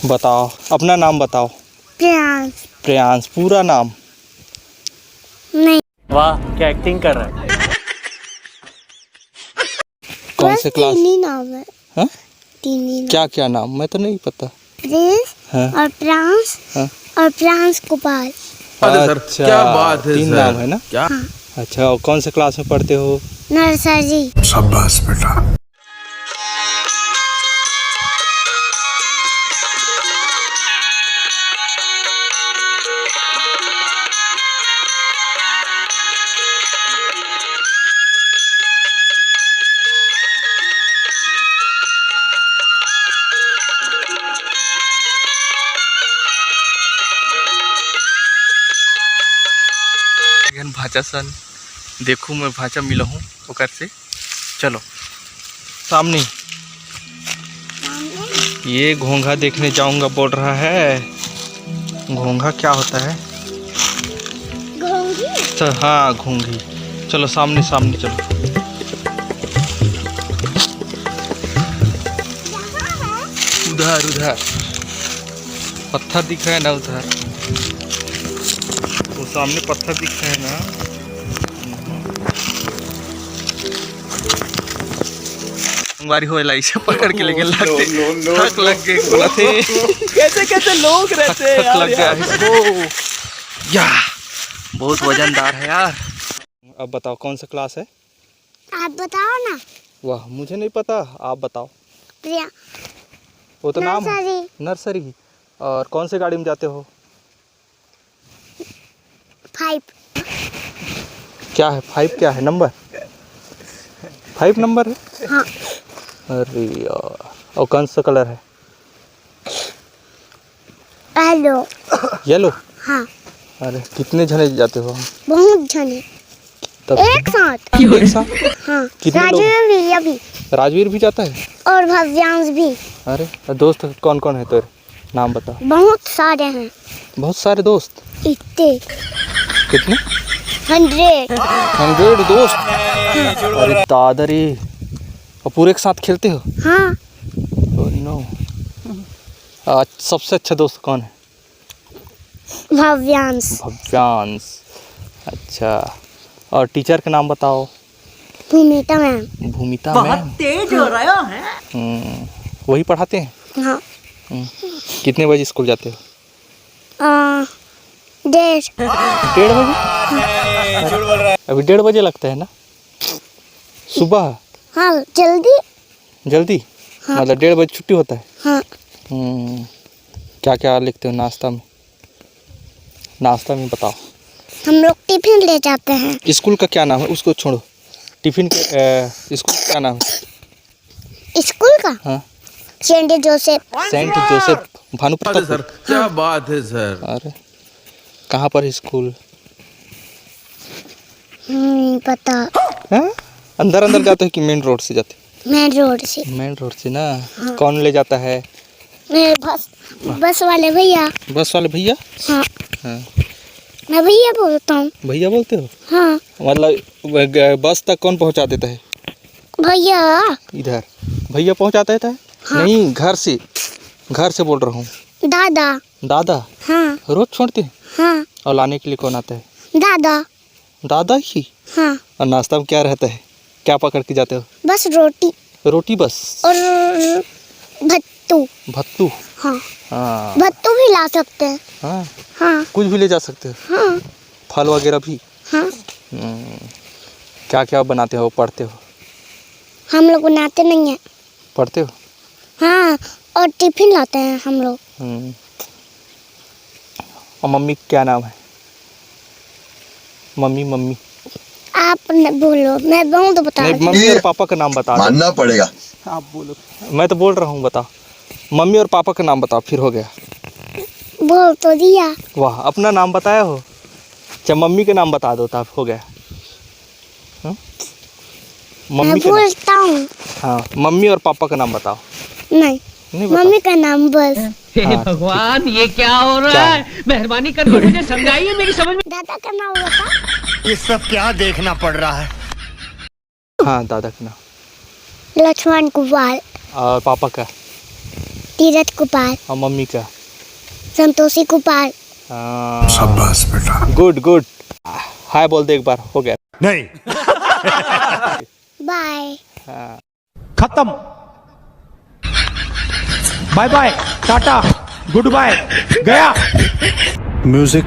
बताओ, अपना नाम बताओ। प्रियांश। प्रियांश, पूरा नाम? नहीं। वाह, क्या एक्टिंग कर रहा है। कौन से क्लास? तीन ही नाम है। हाँ? तीन ही नाम। क्या क्या नाम? मैं तो नहीं पता। प्रिंस। हाँ? और प्रियांश। हाँ? और प्रियांश गोपाल। अच्छा, क्या बात है तीन सर। नाम है ना? क्या? हाँ। अच्छा, और कौन से क्लास में पढ़ते हो? नर्सरी। शाबाश बेटा। भाचा सन देखू, मैं भाचा मिला हूँ ओकर से। चलो सामने ये घोंघा देखने जाऊंगा बोल रहा है। घोंघा क्या होता है? घोंघी। तो हाँ, घोंघी। चलो सामने सामने चलो। उधर उधर पत्थर दिख रहा है ना, उधर वो सामने पत्थर दिख रहे हैं ना। बारी हो इसे पकड़ के लेके लगते थक लग गए बोला थे। कैसे कैसे लोग रहते हैं थक लग गया यार। इसको या बहुत वजनदार है यार। अब बताओ कौन सा क्लास है? आप बताओ ना। वाह, मुझे नहीं पता, आप बताओ। प्रिया। वो तो नाम है। नर्सरी। नर्सरी। और कौन से गाड़ी में जाते हो? 5। क्या है 5? क्या है नंबर? 5 नंबर है? हाँ। अरे यार, और कौन सा कलर है? हेलो। येलो। हाँ। अरे कितने जने जाते हो? बहुत जने तब एक साथ। एक साथ? हाँ। कितने लोग? राजवीर भी अभी। राजवीर भी जाता है? और भव्यांश भी। अरे दोस्त कौन कौन है तेरे? नाम बता। बहुत सारे हैं। बहुत सारे दोस्त? इतने। कितने? 100 दोस्त? अरे दादा रे, और पूरे एक साथ खेलते हो? हाँ। Oh no. सबसे अच्छा दोस्त कौन है? भव्यांश। भव्यांश। अच्छा, और टीचर का नाम बताओ। भूमिता मैम। भूमिता बहुत मैम? तेज हो रहा है। वही पढ़ाते हैं? हाँ। कितने बजे स्कूल जाते हो? 1:30। 1:30 बजे? अभी 1:30 बजे लगता है ना सुबह? हाँ, जल्दी। जल्दी? हाँ। मतलब 1:30 बजे छुट्टी होता है? हाँ। क्या क्या लिखते हो नाश्ता में? नाश्ता में बताओ। हम लोग टिफिन ले जाते हैं। स्कूल का क्या नाम है? उसको छोड़ो, टिफिन के स्कूल का क्या नाम है? स्कूल का? हाँ। Saint Joseph. Saint Joseph Bhanupratap sir, क्या बात है सर। अरे कहाँ पर है स्कूल? नहीं पता। हाँ? अंदर अंदर जाते हो कि मेन रोड से जाते मेन रोड से। हो? मेन रोड से ना। कौन ले जाता है? मेरे बस वाले भैया। बस वाले भैया? हाँ। हाँ। मैं भैया बोलता हूँ। भैया बोलते हो? हाँ। मतलब बस तक कौन पहुँचा देता है? भैया। इधर भैया पहुँचा देता है? हाँ। नहीं, घर से बोल रहा हूँ। दादा। दादा? हाँ। रोज छोड़ते हैं? हाँ। और लाने के लिए कौन आता है? दादा। दादा ही? हाँ। और नाश्ता में क्या रहता है? क्या पकड़ के जाते हो? बस रोटी। रोटी बस? और भत्तू। भत्तू? हाँ। हाँ। भत्तू भी ला सकते हैं। हाँ, हाँ। कुछ भी ले जा सकते हो? हाँ। फल वगैरह भी? हाँ। क्या क्या बनाते हो, पढ़ते हो? हम लोग बनाते नहीं हैं। पढ़ते हो? हाँ, और टिफिन लाते हैं हम लोग। और मम्मी क्या नाम है? मम्मी आप बोलो, मैं बोलूँ तो बता नहीं, दो। मम्मी और पापा का नाम बता। मानना पड़ेगा। आप बोलो। मैं तो बोल रहा हूँ, बताओ। मम्मी और पापा का नाम बताओ, फिर हो गया। बोल तो दिया। वाह, अपना नाम बताया हो? अच्छा, मम्मी के नाम बता दो तब हो गया। मैं मम्मी के बोलता हूँ। हाँ, मम्मी और पापा का नाम बताओ। नहीं, बताओ। मम्मी का नाम बस। हाँ, भगवान, ये क्या हो रहा है? मेहरबानी करके मुझे समझाइए, मेरी समझ में। दादा का नाम बता। ये सब क्या देखना पड़ रहा है? हाँ, दादा का नाम। लक्ष्मण कुमार। और पापा का? तीरथ कुपार, और मम्मी का? संतोषी कुपार। शाबाश बेटा। Good good. हाय बोल दे एक बार, हो गया। नहीं। बाय। खत्म। Bye bye, tata, good bye, गया। म्यूजिक